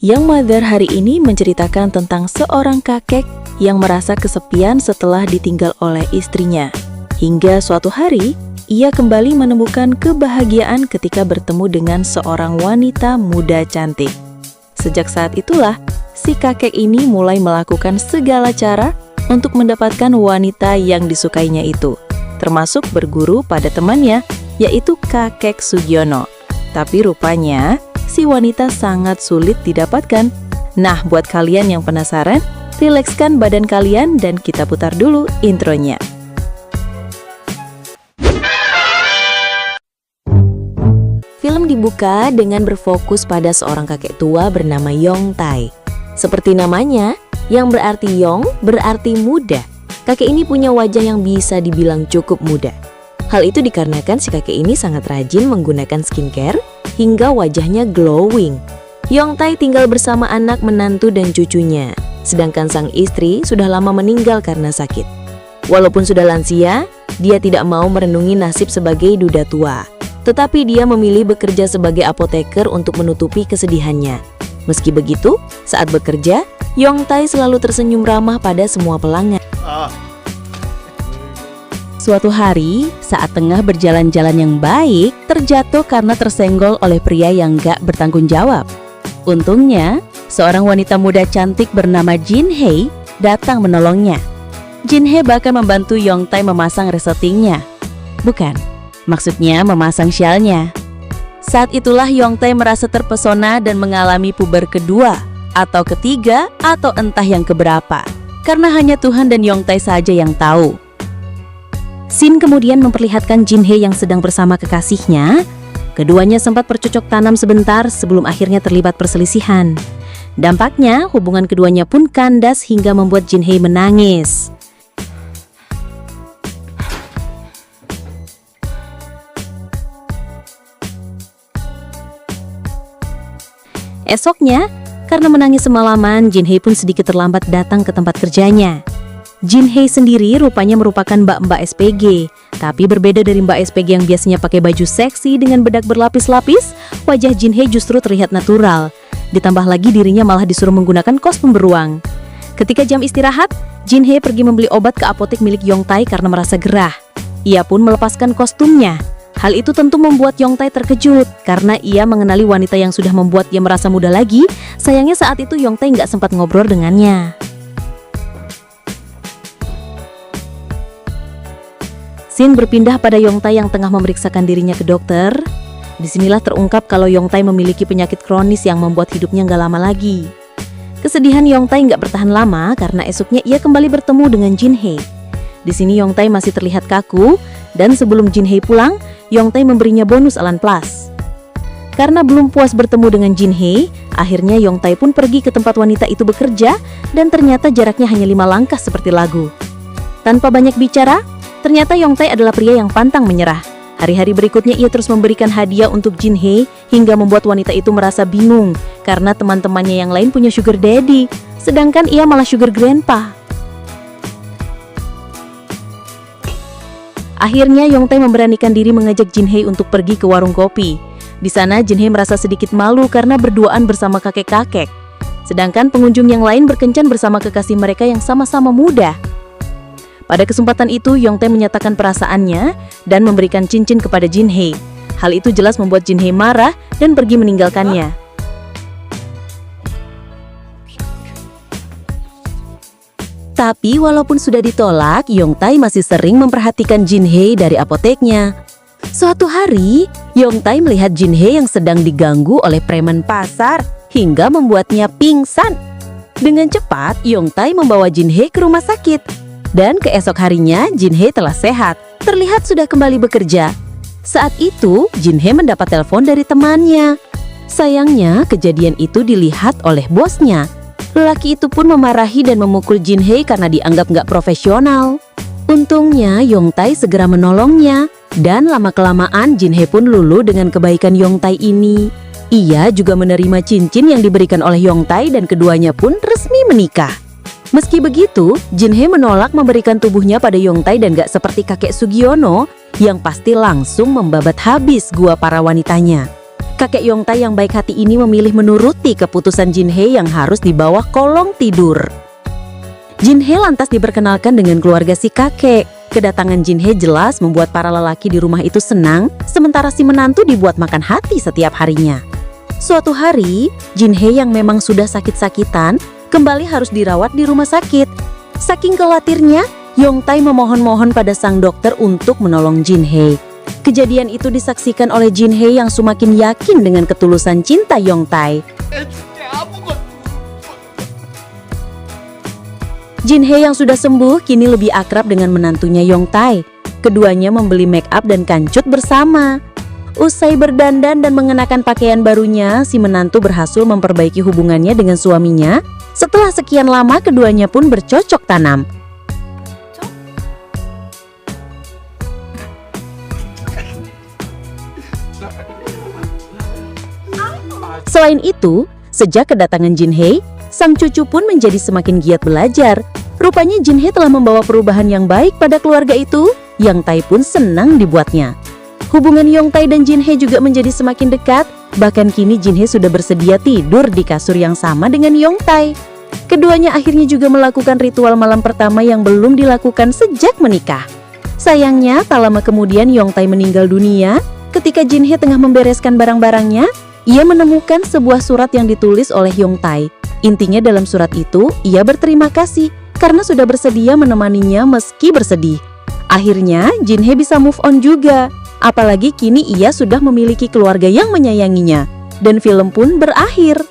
Young Mother hari ini menceritakan tentang seorang kakek yang merasa kesepian setelah ditinggal oleh istrinya. Hingga suatu hari, ia kembali menemukan kebahagiaan ketika bertemu dengan seorang wanita muda cantik. Sejak saat itulah, si kakek ini mulai melakukan segala cara untuk mendapatkan wanita yang disukainya itu, termasuk berguru pada temannya, yaitu kakek Sugiono. Tapi rupanya, si wanita sangat sulit didapatkan. Nah, buat kalian yang penasaran, rilekskan badan kalian dan kita putar dulu intronya. Film dibuka dengan berfokus pada seorang kakek tua bernama Yongtai. Seperti namanya, yang berarti Yong berarti muda. Kakek ini punya wajah yang bisa dibilang cukup muda. Hal itu dikarenakan si kakek ini sangat rajin menggunakan skincare hingga wajahnya glowing. Yongtai tinggal bersama anak, menantu, dan cucunya. Sedangkan sang istri sudah lama meninggal karena sakit. Walaupun sudah lansia, dia tidak mau merenungi nasib sebagai duda tua. Tetapi dia memilih bekerja sebagai apoteker untuk menutupi kesedihannya. Meski begitu, saat bekerja, Yongtai selalu tersenyum ramah pada semua pelanggan. Suatu hari, saat tengah berjalan-jalan yang baik, terjatuh karena tersenggol oleh pria yang gak bertanggung jawab. Untungnya, seorang wanita muda cantik bernama Jin Hei datang menolongnya. Jin Hei bahkan membantu Yongtai memasang resletingnya. Bukan, maksudnya memasang syalnya. Saat itulah Yongtai merasa terpesona dan mengalami puber kedua, atau ketiga, atau entah yang keberapa. Karena hanya Tuhan dan Yongtai saja yang tahu. Scene kemudian memperlihatkan Jin Hei yang sedang bersama kekasihnya. Keduanya sempat bercocok tanam sebentar sebelum akhirnya terlibat perselisihan. Dampaknya, hubungan keduanya pun kandas hingga membuat Jin Hei menangis. Esoknya, karena menangis semalaman, Jin Hei pun sedikit terlambat datang ke tempat kerjanya. Jin Hei sendiri rupanya merupakan mbak-mbak SPG. Tapi berbeda dari mbak SPG yang biasanya pakai baju seksi dengan bedak berlapis-lapis, wajah Jin Hei justru terlihat natural. Ditambah lagi dirinya malah disuruh menggunakan kostum beruang. Ketika jam istirahat, Jin Hei pergi membeli obat ke apotek milik Yongtai karena merasa gerah. Ia pun melepaskan kostumnya. Hal itu tentu membuat Yongtai terkejut karena ia mengenali wanita yang sudah membuat ia merasa muda lagi. Sayangnya saat itu Yongtai nggak sempat ngobrol dengannya. Scene berpindah pada Yongtai yang tengah memeriksakan dirinya ke dokter. Disinilah terungkap kalau Yongtai memiliki penyakit kronis yang membuat hidupnya nggak lama lagi. Kesedihan Yongtai nggak bertahan lama karena esoknya ia kembali bertemu dengan Jin Hei. Di sini Yongtai masih terlihat kaku dan sebelum Jin Hei pulang, Yongtai memberinya bonus Alan Plus. Karena belum puas bertemu dengan Jin Hei, akhirnya Yongtai pun pergi ke tempat wanita itu bekerja dan ternyata jaraknya hanya 5 langkah seperti lagu. Tanpa banyak bicara, ternyata Yongtai adalah pria yang pantang menyerah. Hari-hari berikutnya ia terus memberikan hadiah untuk Jin Hei hingga membuat wanita itu merasa bingung karena teman-temannya yang lain punya sugar daddy, sedangkan ia malah sugar grandpa. Akhirnya Yongtai memberanikan diri mengajak Jin Hei untuk pergi ke warung kopi. Di sana Jin Hei merasa sedikit malu karena berduaan bersama kakek-kakek. Sedangkan pengunjung yang lain berkencan bersama kekasih mereka yang sama-sama muda. Pada kesempatan itu, Yongtai menyatakan perasaannya dan memberikan cincin kepada Jin Hei. Hal itu jelas membuat Jin Hei marah dan pergi meninggalkannya. Tapi walaupun sudah ditolak, Yongtai masih sering memperhatikan Jin Hei dari apoteknya. Suatu hari, Yongtai melihat Jin Hei yang sedang diganggu oleh preman pasar hingga membuatnya pingsan. Dengan cepat, Yongtai membawa Jin Hei ke rumah sakit. Dan keesok harinya, Jin Hei telah sehat, terlihat sudah kembali bekerja. Saat itu, Jin Hei mendapat telepon dari temannya. Sayangnya, kejadian itu dilihat oleh bosnya. Lelaki itu pun memarahi dan memukul Jin Hei karena dianggap nggak profesional. Untungnya, Yongtai segera menolongnya. Dan lama-kelamaan, Jin Hei pun luluh dengan kebaikan Yongtai ini. Ia juga menerima cincin yang diberikan oleh Yongtai dan keduanya pun resmi menikah. Meski begitu, Jin Hei menolak memberikan tubuhnya pada Yongtai dan gak seperti kakek Sugiono yang pasti langsung membabat habis gua para wanitanya. Kakek Yongtai yang baik hati ini memilih menuruti keputusan Jinhee yang harus di bawah kolong tidur. Jinhee lantas diperkenalkan dengan keluarga si kakek. Kedatangan Jinhee jelas membuat para lelaki di rumah itu senang, sementara si menantu dibuat makan hati setiap harinya. Suatu hari, Jinhee yang memang sudah sakit-sakitan kembali harus dirawat di rumah sakit. Saking khawatirnya, Yongtai memohon-mohon pada sang dokter untuk menolong Jinhee. Kejadian itu disaksikan oleh Jinhee yang semakin yakin dengan ketulusan cinta Yongtai. Jinhee yang sudah sembuh kini lebih akrab dengan menantunya Yongtai. Keduanya membeli make up dan kancut bersama. Usai berdandan dan mengenakan pakaian barunya, si menantu berhasil memperbaiki hubungannya dengan suaminya. Setelah sekian lama, keduanya pun bercocok tanam. Selain itu, sejak kedatangan Jinhee, sang cucu pun menjadi semakin giat belajar. Rupanya Jinhee telah membawa perubahan yang baik pada keluarga itu. Yongtai pun senang dibuatnya. Hubungan Yongtai dan Jinhee juga menjadi semakin dekat. Bahkan kini Jinhee sudah bersedia tidur di kasur yang sama dengan Yongtai. Keduanya akhirnya juga melakukan ritual malam pertama yang belum dilakukan sejak menikah. Sayangnya, tak lama kemudian Yongtai meninggal dunia. Ketika Jinhee tengah membereskan barang-barangnya, ia menemukan sebuah surat yang ditulis oleh Yongtai. Intinya dalam surat itu, ia berterima kasih karena sudah bersedia menemaninya meski bersedih. Akhirnya, Jinhee bisa move on juga. Apalagi kini ia sudah memiliki keluarga yang menyayanginya. Dan film pun berakhir.